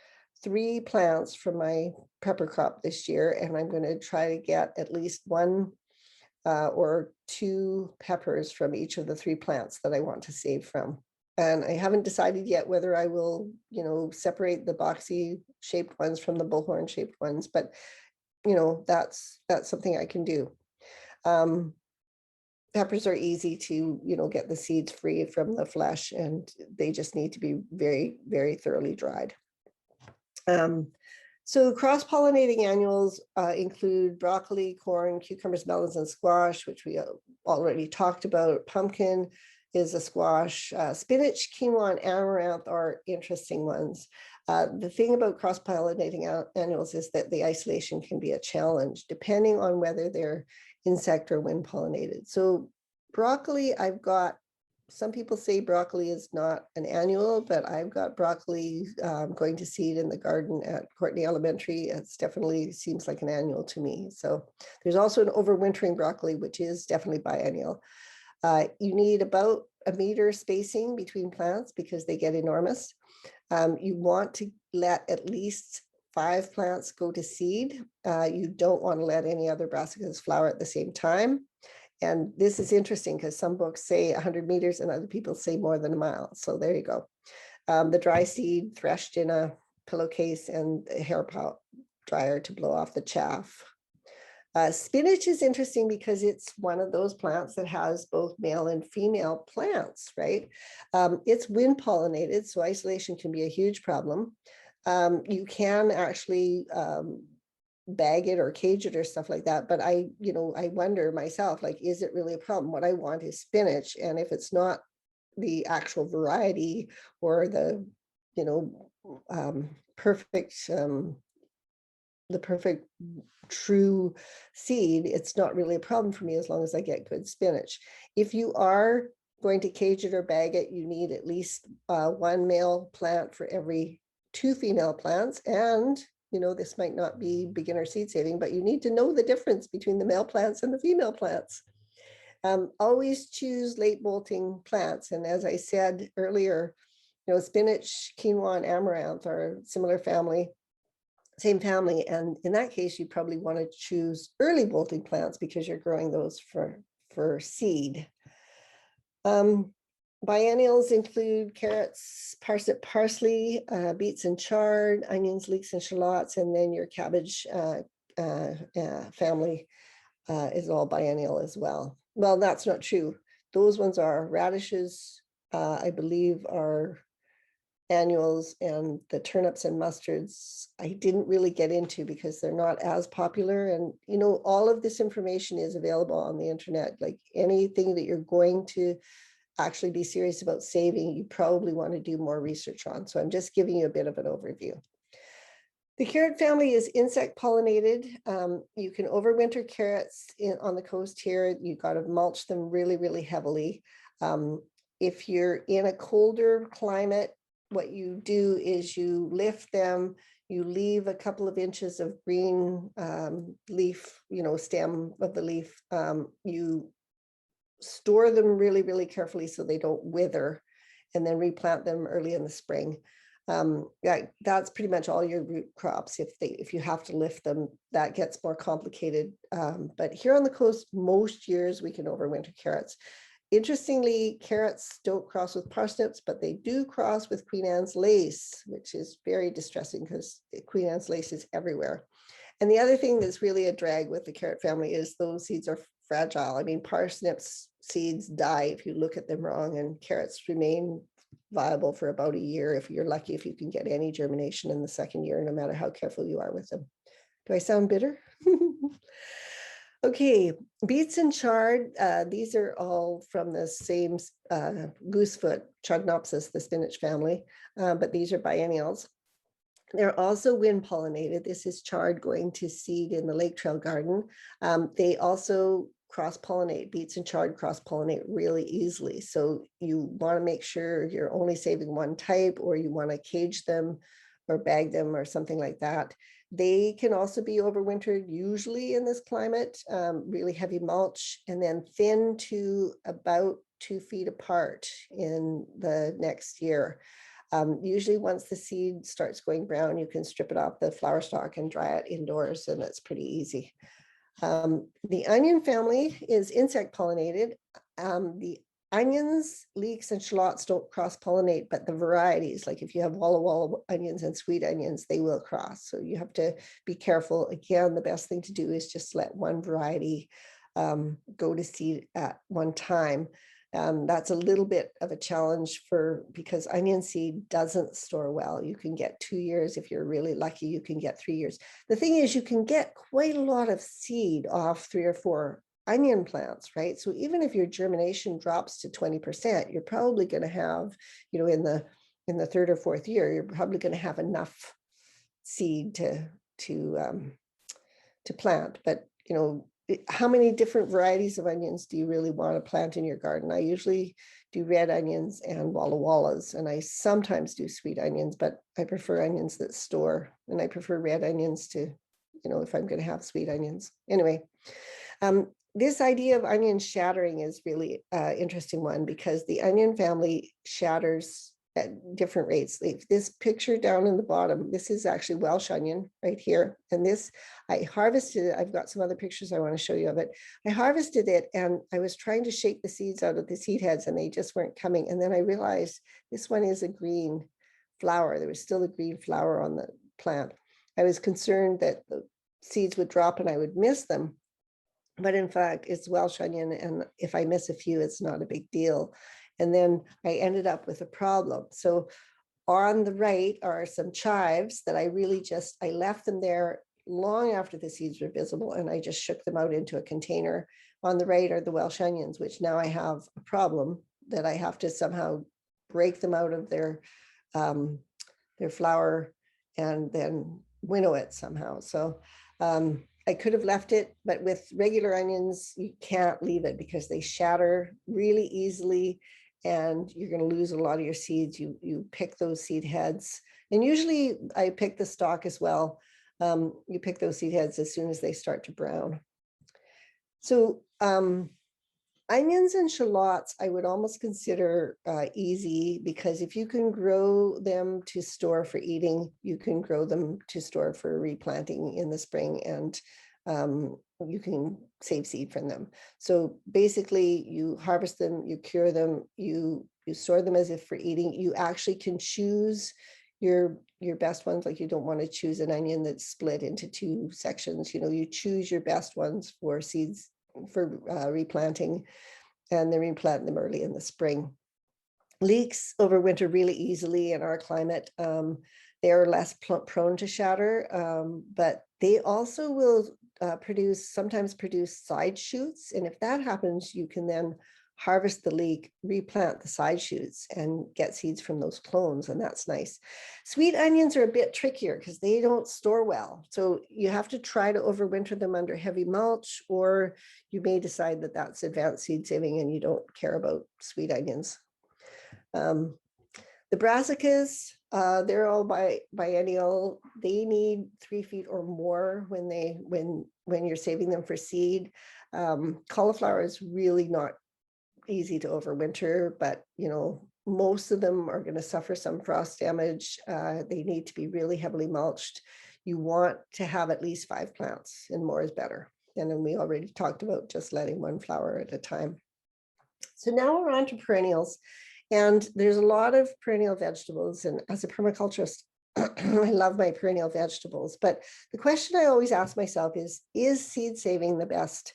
3 plants from my pepper crop this year, and I'm going to try to get at least 1 or 2 peppers from each of the 3 plants that I want to save from. And I haven't decided yet whether I will, separate the boxy shaped ones from the bullhorn shaped ones, but that's something I can do. Peppers are easy to, get the seeds free from the flesh, and they just need to be very, very thoroughly dried. So cross-pollinating annuals include broccoli, corn, cucumbers, melons, and squash, which we already talked about. Pumpkin is a squash. Spinach, quinoa, and amaranth are interesting ones. The thing about cross-pollinating annuals is that the isolation can be a challenge, depending on whether they're insect or wind pollinated. So broccoli, I've got, some people say broccoli is not an annual, but I've got broccoli going to seed in the garden at Courtney Elementary. It definitely seems like an annual to me. So there's also an overwintering broccoli, which is definitely biennial. You need about 1 meter spacing between plants because they get enormous. You want to let at least 5 plants go to seed. You don't want to let any other brassicas flower at the same time. And this is interesting because some books say 100 meters and other people say more than a mile. So there you go. The dry seed threshed in a pillowcase and a hair dryer to blow off the chaff. Spinach is interesting because it's one of those plants that has both male and female plants, right? It's wind pollinated, so isolation can be a huge problem. You can actually bag it or cage it or stuff like that. But I wonder myself, like, is it really a problem? What I want is spinach. And if it's not the actual variety or the, perfect, the perfect true seed, it's not really a problem for me as long as I get good spinach. If you are going to cage it or bag it, you need at least 1 male plant for every 2 female plants. And this might not be beginner seed saving, but you need to know the difference between the male plants and the female plants. Always choose late bolting plants. And as I said earlier, spinach, quinoa, and amaranth are similar family, same family. And in that case, you probably want to choose early bolting plants because you're growing those for seed. Biennials include carrots, parsnip, parsley, beets and chard, onions, leeks, and shallots, and then your cabbage family is all biennial as well. Well, that's not true. Those ones are radishes, I believe, are annuals, and the turnips and mustards I didn't really get into because they're not as popular. And all of this information is available on the internet. Like anything that you're going to actually be serious about saving, you probably want to do more research on. So I'm just giving you a bit of an overview. The carrot family is insect pollinated. You can overwinter carrots on the coast here. You've got to mulch them really, really heavily. If you're in a colder climate, what you do is you lift them, you leave a couple of inches of green leaf, stem of the leaf. You store them really, really carefully so they don't wither, and then replant them early in the spring. That's pretty much all your root crops. If you have to lift them, that gets more complicated. But here on the coast, most years we can overwinter carrots. Interestingly, carrots don't cross with parsnips, but they do cross with Queen Anne's lace, which is very distressing because Queen Anne's lace is everywhere. And the other thing that's really a drag with the carrot family is those seeds are fragile. I mean, parsnips seeds die if you look at them wrong, and carrots remain viable for about a year if you're lucky, if you can get any germination in the second year, no matter how careful you are with them. Do I sound bitter? Okay, beets and chard, these are all from the same goosefoot, Chagnopsis, the spinach family, but these are biennials. They're also wind pollinated. This is chard going to seed in the lake trail garden. They also cross-pollinate. Beets and chard cross-pollinate really easily. So you want to make sure you're only saving one type, or you want to cage them or bag them or something like that. They can also be overwintered, usually in this climate, really heavy mulch, and then thin to about 2 feet apart in the next year. Usually once the seed starts going brown, you can strip it off the flower stalk and dry it indoors, and that's pretty easy. The onion family is insect pollinated. The onions, leeks, and shallots don't cross-pollinate, but the varieties, like if you have Walla Walla onions and sweet onions, they will cross. So you have to be careful. Again, the best thing to do is just let one variety go to seed at one time. That's a little bit of a challenge because onion seed doesn't store well. You can get 2 years. If you're really lucky, you can get 3 years. The thing is, you can get quite a lot of seed off 3 or 4 onion plants, right? So even if your germination drops to 20%, you're probably going to have, in the 3rd or 4th year, you're probably going to have enough seed to plant. But how many different varieties of onions do you really want to plant in your garden? I usually do red onions and Walla Wallas, and I sometimes do sweet onions, but I prefer onions that store, and I prefer red onions to, if I'm going to have sweet onions. Anyway, this idea of onion shattering is really interesting one, because the onion family shatters at different rates. This picture down in the bottom, this is actually Welsh onion right here. And this, I harvested it. I've got some other pictures I want to show you of it. I harvested it and I was trying to shake the seeds out of the seed heads and they just weren't coming. And then I realized this one is a green flower. There was still a green flower on the plant. I was concerned that the seeds would drop and I would miss them. But in fact, it's Welsh onion. And if I miss a few, it's not a big deal. And then I ended up with a problem. So on the right are some chives that I left them there long after the seeds were visible, and I just shook them out into a container. On the right are the Welsh onions, which now I have a problem that I have to somehow break them out of their flower and then winnow it somehow. So I could have left it, but with regular onions, you can't leave it because they shatter really easily and you're going to lose a lot of your seeds. You pick those seed heads, and usually I pick the stalk as well. You pick those seed heads as soon as they start to brown. So onions and shallots, I would almost consider easy, because if you can grow them to store for eating, you can grow them to store for replanting in the spring, and you can save seed from them. So basically you harvest them, you cure them, you store them as if for eating. You actually can choose your best ones. Like, you don't want to choose an onion that's split into 2 sections. You choose your best ones for seeds for replanting, and then replant them early in the spring. Leeks overwinter really easily in our climate. They are less prone to shatter, but they also will sometimes produce side shoots. And if that happens, you can then harvest the leek, replant the side shoots, and get seeds from those clones, and that's nice. Sweet onions are a bit trickier because they don't store well. So you have to try to overwinter them under heavy mulch, or you may decide that that's advanced seed saving and you don't care about sweet onions. The brassicas, they're all biennial. They need 3 feet or more when you're saving them for seed. Cauliflower is really not easy to overwinter, but most of them are going to suffer some frost damage. They need to be really heavily mulched. You want to have at least 5 plants, and more is better. And then we already talked about just letting one flower at a time. So now we're on to perennials. And there's a lot of perennial vegetables. And as a permaculturist, I love my perennial vegetables. But the question I always ask myself is seed saving the best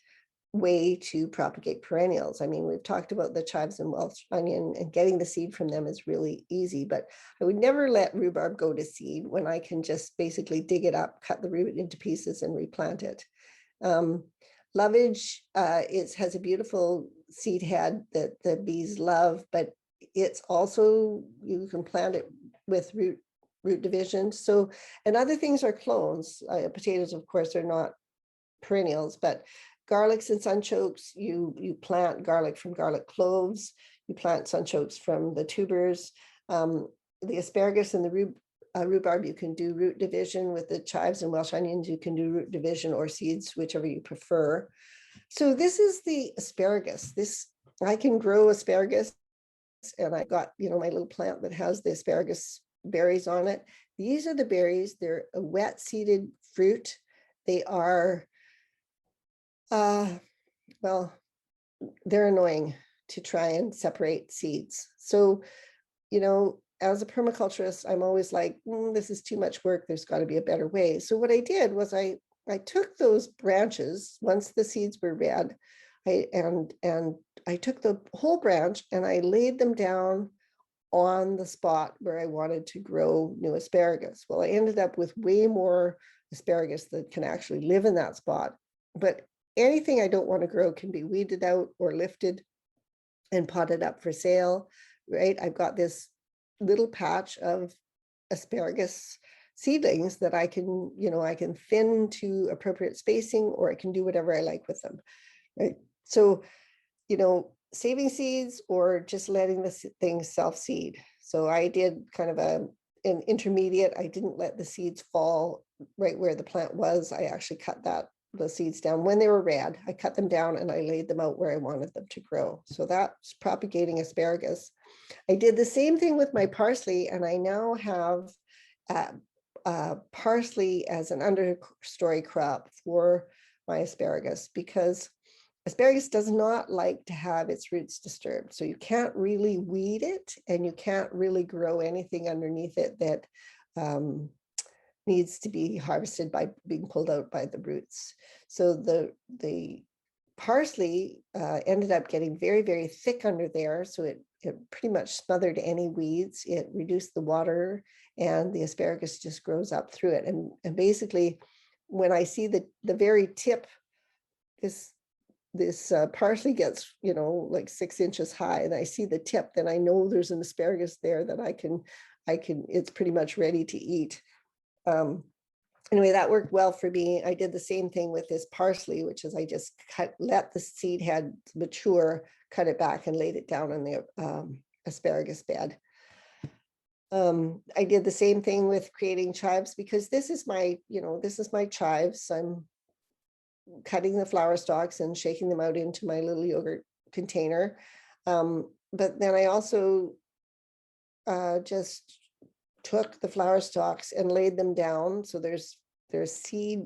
way to propagate perennials? I mean, we've talked about the chives and Welsh onion, and getting the seed from them is really easy, but I would never let rhubarb go to seed when I can just basically dig it up, cut the root into pieces, and replant it. Lovage, it has a beautiful seed head that the bees love, but it's also, you can plant it with root division. So, and other things are clones. Potatoes, of course, are not perennials, but garlics and sunchokes, you plant garlic from garlic cloves, you plant sunchokes from the tubers. The asparagus and the rhubarb, you can do root division. With the chives and Welsh onions, you can do root division or seeds, whichever you prefer. So this is the asparagus. I can grow asparagus, and I got, my little plant that has the asparagus berries on it. These are the berries. They're a wet seeded fruit. They are, well, they're annoying to try and separate seeds. So, as a permaculturist, I'm always like, this is too much work. There's got to be a better way. So what I did was I took those branches once the seeds were red, and I took the whole branch and I laid them down on the spot where I wanted to grow new asparagus. Well, I ended up with way more asparagus that can actually live in that spot. But anything I don't want to grow can be weeded out or lifted and potted up for sale, right? I've got this little patch of asparagus seedlings that I can, I can thin to appropriate spacing, or I can do whatever I like with them, right? So, saving seeds or just letting the things self-seed. So I did kind of an intermediate. I didn't let the seeds fall right where the plant was. I actually cut the seeds down when they were red. I cut them down and I laid them out where I wanted them to grow. So that's propagating asparagus. I did the same thing with my parsley, and I now have parsley as an understory crop for my asparagus, because asparagus does not like to have its roots disturbed. So you can't really weed it, and you can't really grow anything underneath it that needs to be harvested by being pulled out by the roots. So the parsley ended up getting very, very thick under there. So it pretty much smothered any weeds. It reduced the water, and the asparagus just grows up through it. And basically, when I see the very tip, this parsley gets, like 6 inches high, and I see the tip, then I know there's an asparagus there that I can, it's pretty much ready to eat. Anyway, that worked well for me. I did the same thing with this parsley, which is I just let the seed head mature, cut it back, and laid it down on the asparagus bed. I did the same thing with creating chives, because this is my chives. I'm cutting the flower stalks and shaking them out into my little yogurt container. But then I also just took the flower stalks and laid them down. So there's seed,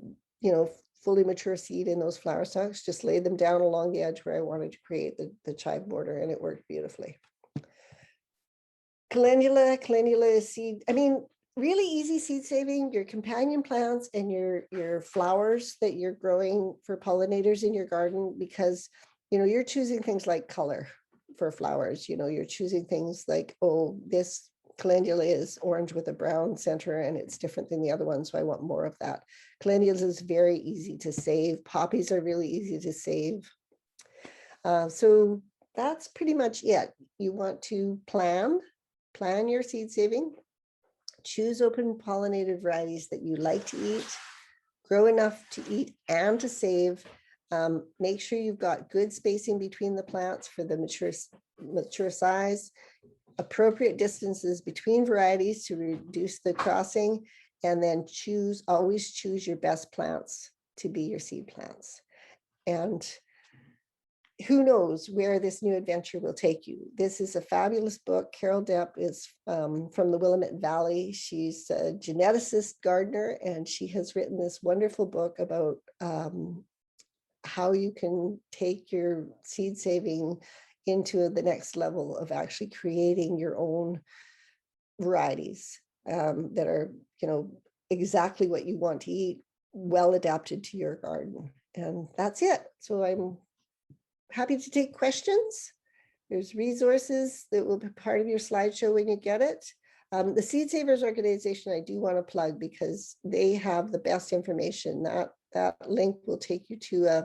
fully mature seed in those flower stalks, just laid them down along the edge where I wanted to create the chive border, and it worked beautifully. Calendula is seed. I mean, really easy seed saving. Your companion plants and your flowers that you're growing for pollinators in your garden, because you're choosing things like color for flowers. You're choosing things like, oh, this calendula is orange with a brown center, and it's different than the other one, so I want more of that. Calendulas is very easy to save. Poppies are really easy to save. So that's pretty much it. You want to plan your seed saving, choose open pollinated varieties that you like to eat, grow enough to eat and to save. Make sure you've got good spacing between the plants for the mature size, appropriate distances between varieties to reduce the crossing, and then always choose your best plants to be your seed plants. And who knows where this new adventure will take you. This is a fabulous book. Carol Depp is from the Willamette Valley. She's a geneticist gardener, and she has written this wonderful book about how you can take your seed saving into the next level of actually creating your own varieties that are, exactly what you want to eat, well adapted to your garden. And that's it. So I'm happy to take questions. There's resources that will be part of your slideshow when you get it. The Seed Savers organization, I do want to plug because they have the best information. That link will take you to a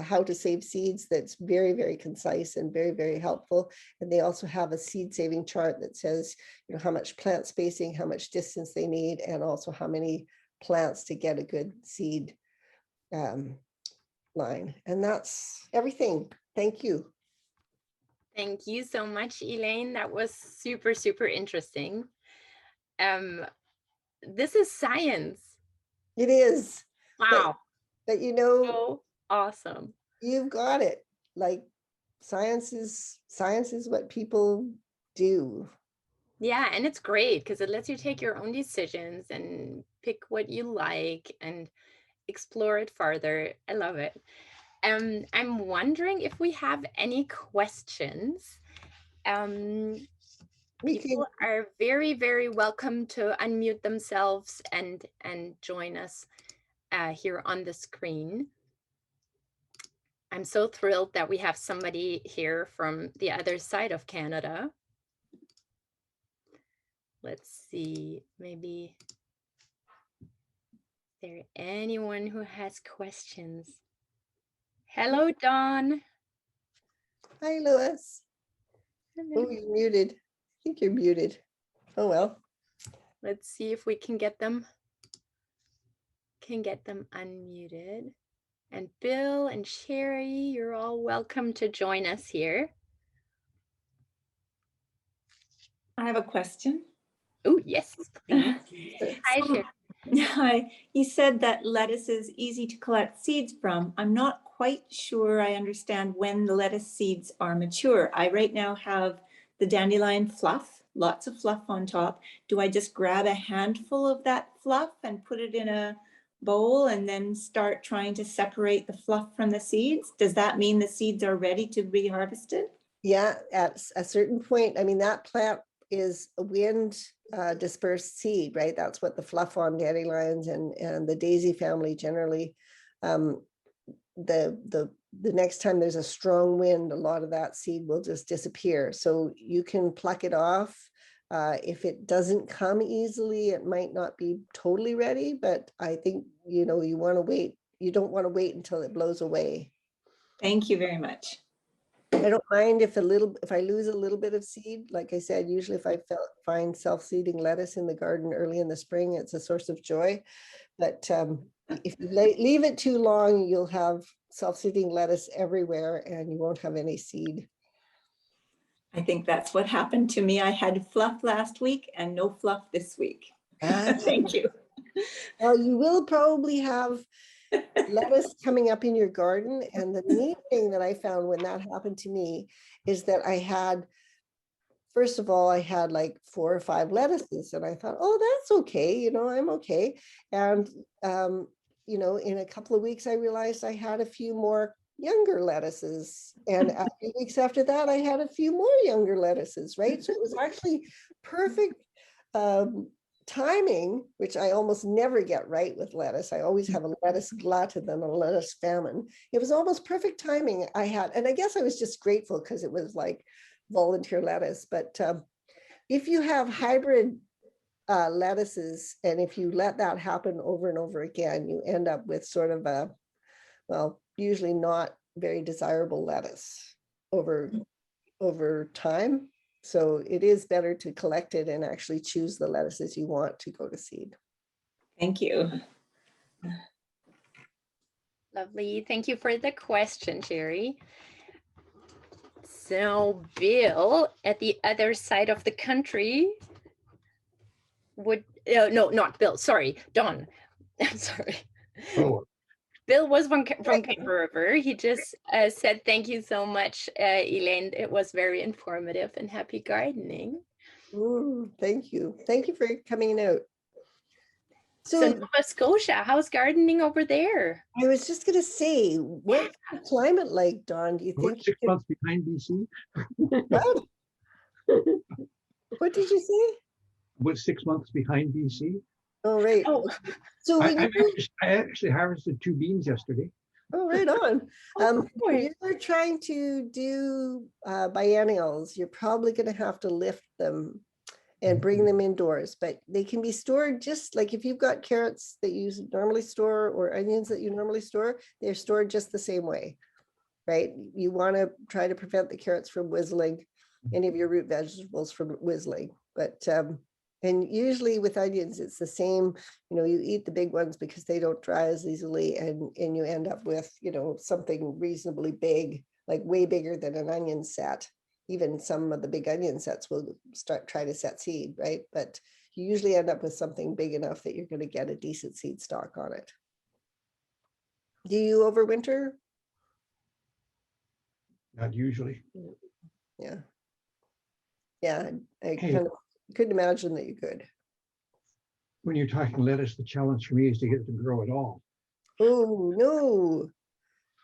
how to save seeds that's very, very concise and very, very helpful. And they also have a seed saving chart that says, how much plant spacing, how much distance they need, and also how many plants to get a good seed line. And that's everything. Thank you. Thank you so much, Elaine. That was super, super interesting. This is science. It is. Wow. But so awesome. You've got it. Like science is what people do. Yeah, and it's great because it lets you take your own decisions and pick what you like and explore it farther. I love it. I'm wondering if we have any questions. People are very, very welcome to unmute themselves and join us here on the screen. I'm so thrilled that we have somebody here from the other side of Canada. Let's see, maybe is there anyone who has questions? Hello, Dawn. Hi, Louis. Hello. Oh, you're muted. I think you're muted. Oh, well. Let's see if we can get them unmuted. And Bill and Sherry, you're all welcome to join us here. I have a question. Oh, yes, please. Hi, Sherry. Hi. You said that lettuce is easy to collect seeds from. I'm not quite sure I understand when the lettuce seeds are mature. I right now have the dandelion fluff, lots of fluff on top. Do I just grab a handful of that fluff and put it in a bowl and then start trying to separate the fluff from the seeds? Does that mean the seeds are ready to be harvested? Yeah, at a certain point, I mean, that plant is a wind dispersed seed, right? That's what the fluff on dandelions and the daisy family generally, the next time there's a strong wind, a lot of that seed will just disappear. So you can pluck it off. If it doesn't come easily, it might not be totally ready, but I think, you want to wait. You don't want to wait until it blows away. Thank you very much. I don't mind if I lose a little bit of seed. Like I said, usually if I find self-seeding lettuce in the garden early in the spring, it's a source of joy. But if you leave it too long, you'll have self-seeding lettuce everywhere and you won't have any seed. I think that's what happened to me. I had fluff last week and no fluff this week. Thank you. Well, you will probably have lettuce coming up in your garden. And the neat thing that I found when that happened to me is that first of all, I had like 4 or 5 lettuces and I thought, oh, that's okay. I'm okay. And, in a couple of weeks, I realized I had a few more younger lettuces. And a few weeks after that, I had a few more younger lettuces, right? So it was actually perfect timing, which I almost never get right with lettuce. I always have a lettuce glut and then a lettuce famine. It was almost perfect timing I had. And I guess I was just grateful because it was like volunteer lettuce. But if you have hybrid lettuces, and if you let that happen over and over again, you end up with sort of usually not very desirable lettuce over over time. So it is better to collect it and actually choose the lettuces you want to go to seed. Thank you. Lovely. Thank you for the question, Jerry. So Bill, at the other side of the country, would, no, not Bill, sorry, Don. I'm sorry. Oh, Bill was from Camper River. He just said, thank you so much, Elaine. It was very informative, and happy gardening. Thank you. Thank you for coming out. So Nova Scotia, how's gardening over there? I was just going to say, what's the climate like, Don? Do you we're think? 6 months behind BC. What? What did you say? We're 6 months behind BC. Oh, right. Oh. Okay. So I actually harvested 2 beans yesterday. oh, right on. Oh, If you're trying to do biennials, you're probably going to have to lift them and bring them indoors, but they can be stored just like if you've got carrots that you normally store or onions that you normally store, they're stored just the same way, right? You want to try to prevent the carrots from whistling, any of your root vegetables from whistling, but and usually with onions, it's the same, you know, you eat the big ones because they don't dry as easily, and you end up with, you know, something reasonably big, like way bigger than an onion set. Even some of the big onion sets will try to set seed, right? But you usually end up with something big enough that you're going to get a decent seed stock on it. Do you overwinter? Not usually. Yeah. Yeah, I kind of couldn't imagine that you could. When you're talking lettuce, the challenge for me is to get it to grow at all. Oh, no.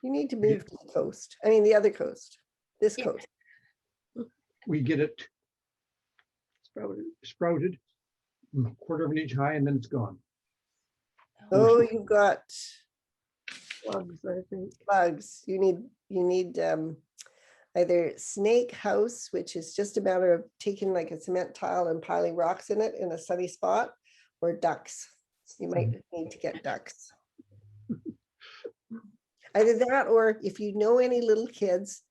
You need to move to the coast. I mean, the other coast, this coast. We get it sprouted, a quarter of an inch high, and then it's gone. Oh, you've got Slugs, I think. bugs. You need either snake house, which is just a matter of taking like a cement tile and piling rocks in it in a sunny spot, or ducks. You might need to get ducks. Either that, or if you know any little kids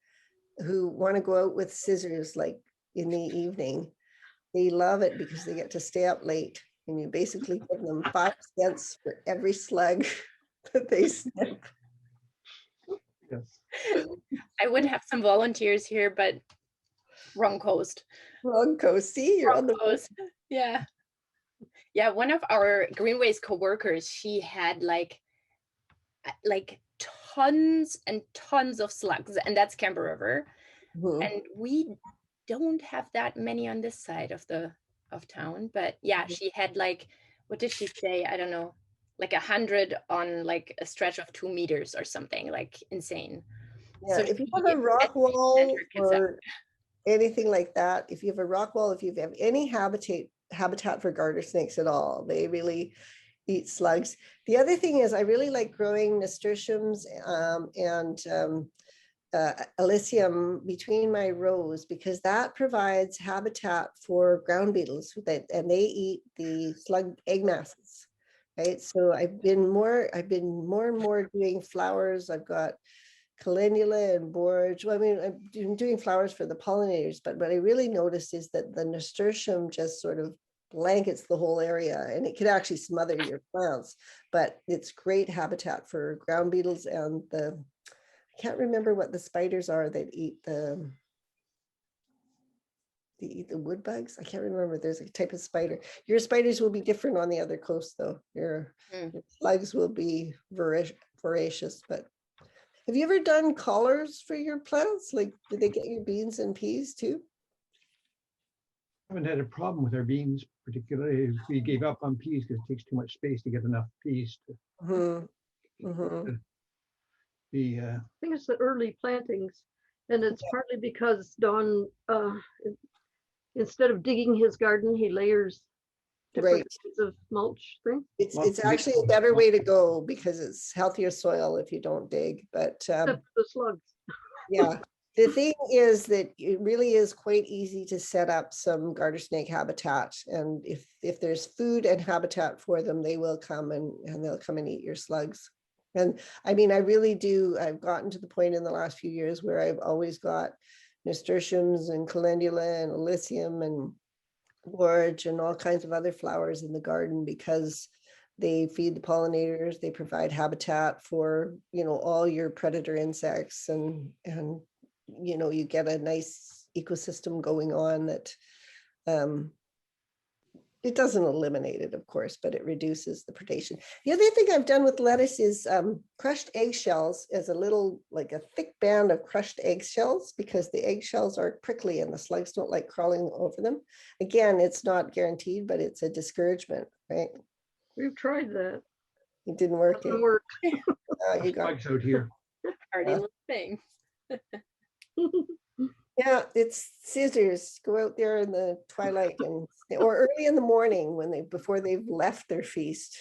who want to go out with scissors like in the evening, they love it because they get to stay up late, and you basically give them 5 cents for every slug that they snip. Yes. I would have some volunteers here, but wrong coast. Wrong coast. See, you're on the coast. Yeah. Yeah, one of our Greenways co-workers, she had like tons and tons of slugs, and that's Camper River. And we don't have that many on this side of town, but yeah, she had like, what did she say? I don't know, like 100 on like a stretch of 2 meters or something, like insane. Yeah, So if you have a rock wall or anything like that, if you have a rock wall, if you have any habitat for garter snakes at all, they really eat slugs. The other thing is I really like growing nasturtiums and Elysium between my rows, because that provides habitat for ground beetles and they eat the slug egg masses, right? So I've been more and more doing flowers. I've got calendula and borage. Well, I mean, I'm doing flowers for the pollinators, but what I really noticed is that the nasturtium just sort of blankets the whole area, and it could actually smother your plants, but it's great habitat for ground beetles and I can't remember what the spiders are that eat the wood bugs. I can't remember. There's a type of spider. Your spiders will be different on the other coast, though. Your slugs will be voracious. But have you ever done collars for your plants? Like, do they get your beans and peas too? I haven't had a problem with our beans, particularly. We gave up on peas because it takes too much space to get enough peas to I think it's the early plantings, and it's partly because Don, instead of digging his garden, he layers different kinds of mulch thing. It's actually a better way to go because it's healthier soil if you don't dig. But Except the slugs. yeah, the thing is that it really is quite easy to set up some garter snake habitat, and if there's food and habitat for them, they will come and they'll come and eat your slugs. And I mean, I really do. I've gotten to the point in the last few years where I've always got nasturtiums and calendula and alyssium and borage and all kinds of other flowers in the garden, because they feed the pollinators, they provide habitat for, all your predator insects, and you get a nice ecosystem going on that it doesn't eliminate it, of course, but it reduces the predation. The other thing I've done with lettuce is crushed eggshells as like a thick band of crushed eggshells, because the eggshells are prickly and the slugs don't like crawling over them. Again, it's not guaranteed, but it's a discouragement, right? We've tried that. It didn't work. Doesn't work. You got Bugs out here. Hardy little thing. Yeah, it's scissors. Go out there in the twilight or early in the morning before they've left their feast.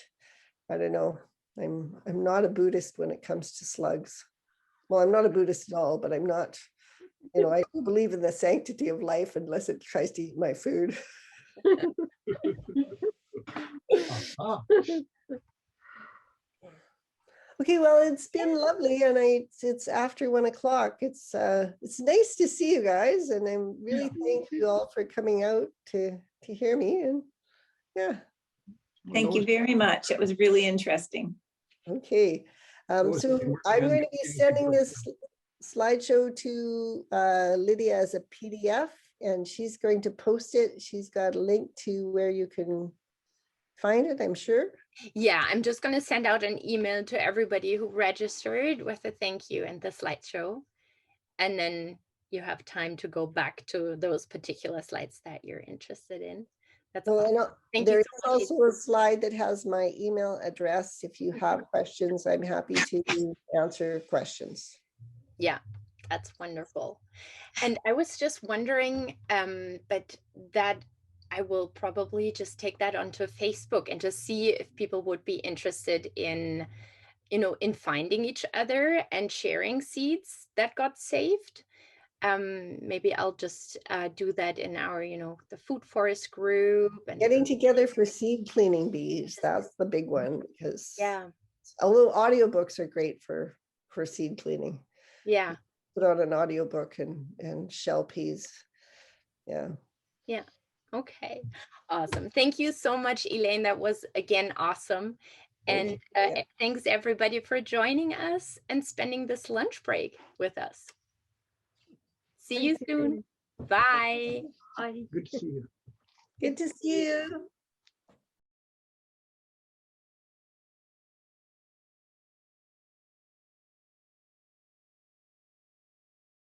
I don't know. I'm not a Buddhist when it comes to slugs. Well, I'm not a Buddhist at all, but I'm not, I don't believe in the sanctity of life unless it tries to eat my food. Okay, well, it's been lovely, and it's after 1 o'clock. It's nice to see you guys, and I'm really thank you all for coming out to hear me. And yeah, Thank you very much. It was really interesting. okay. So I'm going to be sending this slideshow to Lydia as a PDF, and she's going to post it. She's got a link to where you can find it, I'm sure. Yeah, I'm just going to send out an email to everybody who registered with a thank you and the slideshow. And then you have time to go back to those particular slides that you're interested in. That's awesome. There is also a slide that has my email address. If you have questions, I'm happy to answer questions. Yeah, that's wonderful. And I was just wondering, but that I will probably just take that onto Facebook and just see if people would be interested in, in finding each other and sharing seeds that got saved. Maybe I'll just do that in our, the food forest group. And getting together for seed cleaning bees. That's the big one, because although audiobooks are great for seed cleaning. Yeah. Put out an audiobook and shell peas. Yeah. Yeah. Okay. Awesome. Thank you so much, Elaine. That was again awesome. And thanks everybody for joining us and spending this lunch break with us. See you soon. Bye. Bye. Good to see you. Good to see you.